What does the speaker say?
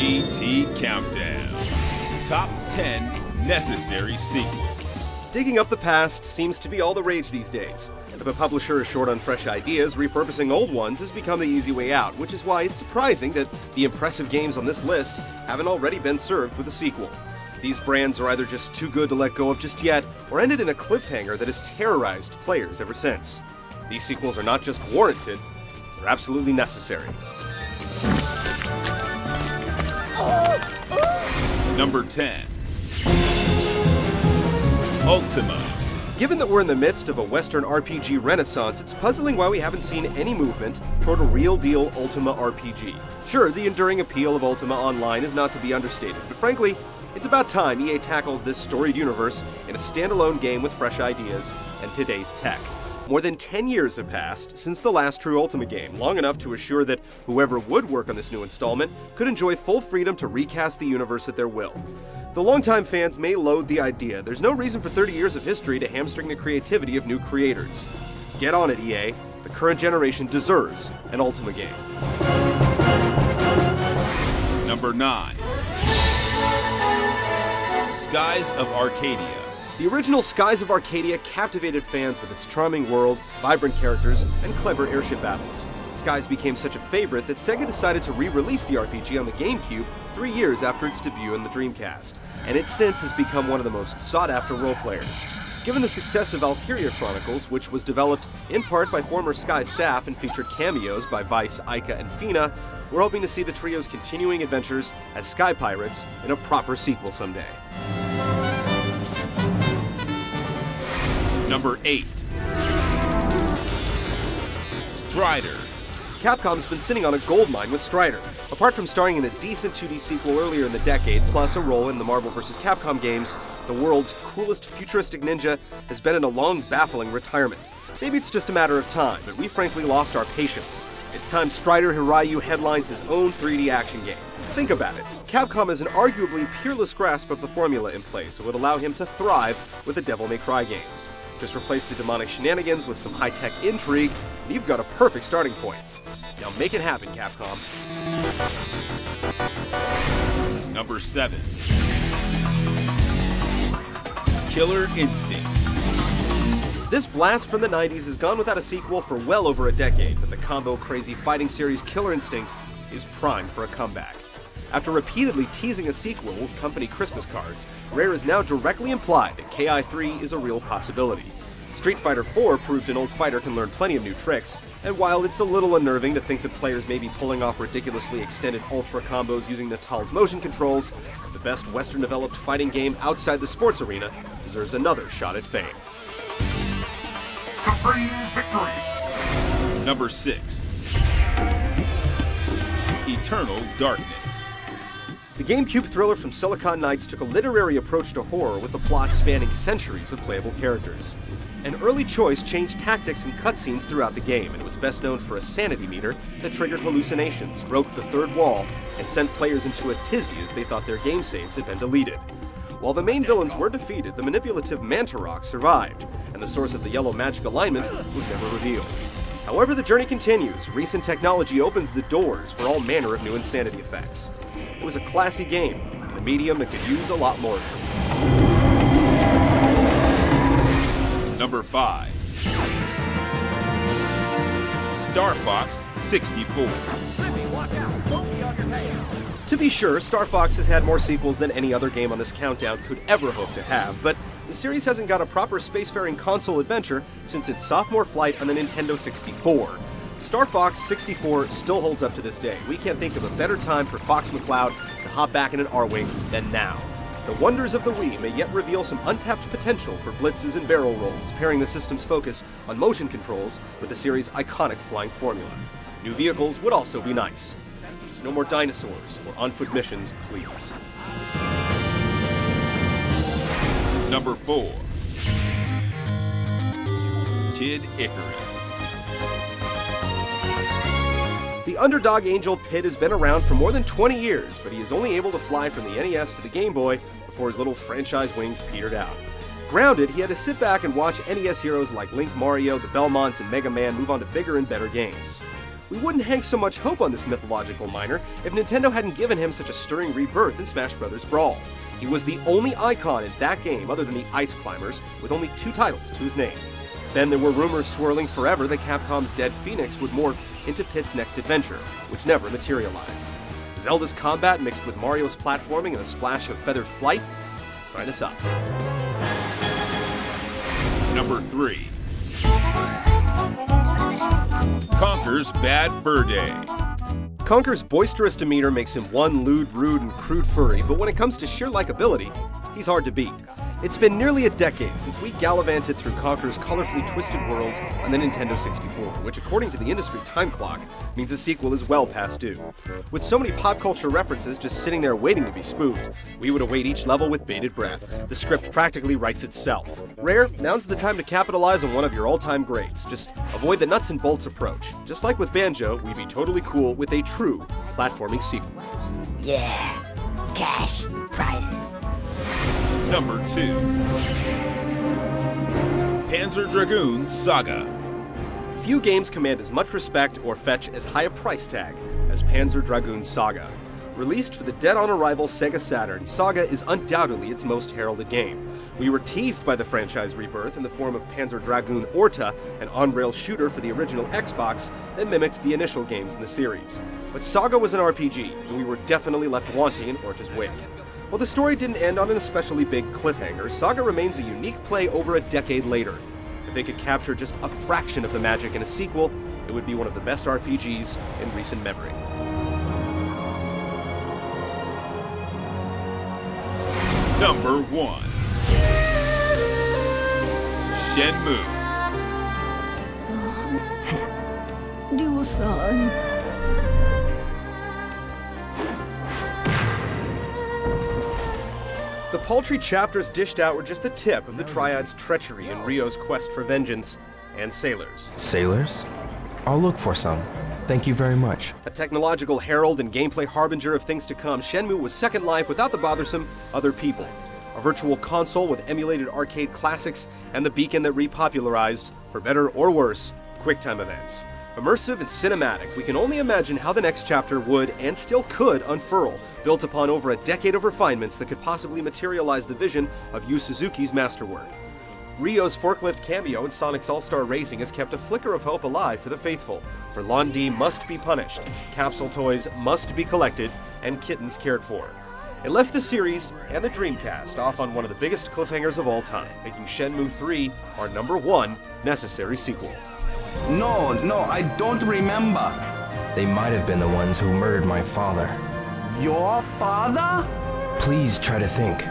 GT Countdown. Top 10 necessary sequels. Digging up the past seems to be all the rage these days. If a publisher is short on fresh ideas, repurposing old ones has become the easy way out, which is why it's surprising that the impressive games on this list haven't already been served with a sequel. These brands are either just too good to let go of just yet, or ended in a cliffhanger that has terrorized players ever since. These sequels are not just warranted, they're absolutely necessary. Number 10. Ultima. Given that we're in the midst of a Western RPG renaissance, it's puzzling why we haven't seen any movement toward a real-deal Ultima RPG. Sure, the enduring appeal of Ultima Online is not to be understated, but frankly, it's about time EA tackles this storied universe in a standalone game with fresh ideas and today's tech. More than 10 years have passed since the last true Ultima game, long enough to assure that whoever would work on this new installment could enjoy full freedom to recast the universe at their will. The longtime fans may loathe the idea, there's no reason for 30 years of history to hamstring the creativity of new creators. Get on it, EA. The current generation deserves an Ultima game. Number 9. Skies of Arcadia. The original Skies of Arcadia captivated fans with its charming world, vibrant characters, and clever airship battles. Skies became such a favorite that Sega decided to re-release the RPG on the GameCube 3 years after its debut on the Dreamcast, and it since has become one of the most sought-after role-players. Given the success of Valkyria Chronicles, which was developed in part by former Sky staff and featured cameos by Vice, Ica, and Fina, we're hoping to see the trio's continuing adventures as Sky Pirates in a proper sequel someday. Number 8. Strider. Capcom's been sitting on a goldmine with Strider. Apart from starring in a decent 2D sequel earlier in the decade, plus a role in the Marvel vs. Capcom games, the world's coolest futuristic ninja has been in a long, baffling retirement. Maybe it's just a matter of time, but we frankly lost our patience. It's time Strider Hiryu headlines his own 3D action game. Think about it. Capcom has an arguably peerless grasp of the formula in place that would allow him to thrive with the Devil May Cry games. Just replace the demonic shenanigans with some high-tech intrigue, and you've got a perfect starting point. Now make it happen, Capcom. Number 7. Killer Instinct. This blast from the 90s has gone without a sequel for well over a decade, but the combo-crazy fighting series Killer Instinct is primed for a comeback. After repeatedly teasing a sequel with company Christmas cards, Rare has now directly implied that KI3 is a real possibility. Street Fighter IV proved an old fighter can learn plenty of new tricks, and while it's a little unnerving to think that players may be pulling off ridiculously extended ultra combos using Natal's motion controls, the best Western-developed fighting game outside the sports arena deserves another shot at fame. Supreme victory! Number 6. Eternal Darkness. The GameCube thriller from Silicon Knights took a literary approach to horror with a plot spanning centuries of playable characters. An early choice changed tactics and cutscenes throughout the game, and it was best known for a sanity meter that triggered hallucinations, broke the third wall, and sent players into a tizzy as they thought their game saves had been deleted. While the main villains were defeated, the manipulative Mantarok survived, and the source of the yellow magic alignment was never revealed. However, the journey continues. Recent technology opens the doors for all manner of new insanity effects. It was a classy game, and a medium that could use a lot more of it. Number 5. Star Fox 64. To be sure, Star Fox has had more sequels than any other game on this countdown could ever hope to have, but the series hasn't got a proper spacefaring console adventure since its sophomore flight on the Nintendo 64. Star Fox 64 still holds up to this day. We can't think of a better time for Fox McCloud to hop back in an R-Wing than now. The wonders of the Wii may yet reveal some untapped potential for blitzes and barrel rolls, pairing the system's focus on motion controls with the series' iconic flying formula. New vehicles would also be nice. Just no more dinosaurs or on-foot missions, please. Number 4. Kid Icarus. The underdog angel Pit has been around for more than 20 years, but he is only able to fly from the NES to the Game Boy before his little franchise wings petered out. Grounded, he had to sit back and watch NES heroes like Link, Mario, the Belmonts, and Mega Man move on to bigger and better games. We wouldn't hang so much hope on this mythological miner if Nintendo hadn't given him such a stirring rebirth in Smash Bros. Brawl. He was the only icon in that game, other than the Ice Climbers, with only 2 titles to his name. Then there were rumors swirling forever that Capcom's Dead Phoenix would morph into Pit's next adventure, which never materialized. Zelda's combat mixed with Mario's platforming and a splash of feathered flight? Sign us up. Number 3. Conker's Bad Fur Day. Conker's boisterous demeanor makes him one lewd, rude, and crude furry, but when it comes to sheer likability, he's hard to beat. It's been nearly a decade since we gallivanted through Conker's colorfully twisted world on the Nintendo 64, which according to the industry time clock means a sequel is well past due. With so many pop culture references just sitting there waiting to be spoofed, we would await each level with bated breath. The script practically writes itself. Rare, now's the time to capitalize on one of your all-time greats. Just avoid the nuts and bolts approach. Just like with Banjo, we'd be totally cool with a true platforming sequel. Yeah, cash, prizes. Number 2. Panzer Dragoon Saga. Few games command as much respect or fetch as high a price tag as Panzer Dragoon Saga. Released for the dead-on-arrival Sega Saturn, Saga is undoubtedly its most heralded game. We were teased by the franchise rebirth in the form of Panzer Dragoon Orta, an on-rail shooter for the original Xbox that mimicked the initial games in the series. But Saga was an RPG, and we were definitely left wanting in Orta's wake. While the story didn't end on an especially big cliffhanger, Saga remains a unique play over a decade later. If they could capture just a fraction of the magic in a sequel, it would be one of the best RPGs in recent memory. Number 1. Shenmue. Ryo-san. The paltry chapters dished out were just the tip of the Triad's treachery in Ryo's quest for vengeance and sailors. Sailors? I'll look for some. Thank you very much. A technological herald and gameplay harbinger of things to come, Shenmue was Second Life without the bothersome other people. A virtual console with emulated arcade classics and the beacon that repopularized, for better or worse, QuickTime events. Immersive and cinematic, we can only imagine how the next chapter would, and still could, unfurl, built upon over a decade of refinements that could possibly materialize the vision of Yu Suzuki's masterwork. Ryo's forklift cameo in Sonic's All-Star Racing has kept a flicker of hope alive for the faithful, for Lon D must be punished, capsule toys must be collected, and kittens cared for. It left the series and the Dreamcast off on one of the biggest cliffhangers of all time, making Shenmue 3 our number 1 necessary sequel. No, I don't remember. They might have been the ones who murdered my father. Your father? Please try to think.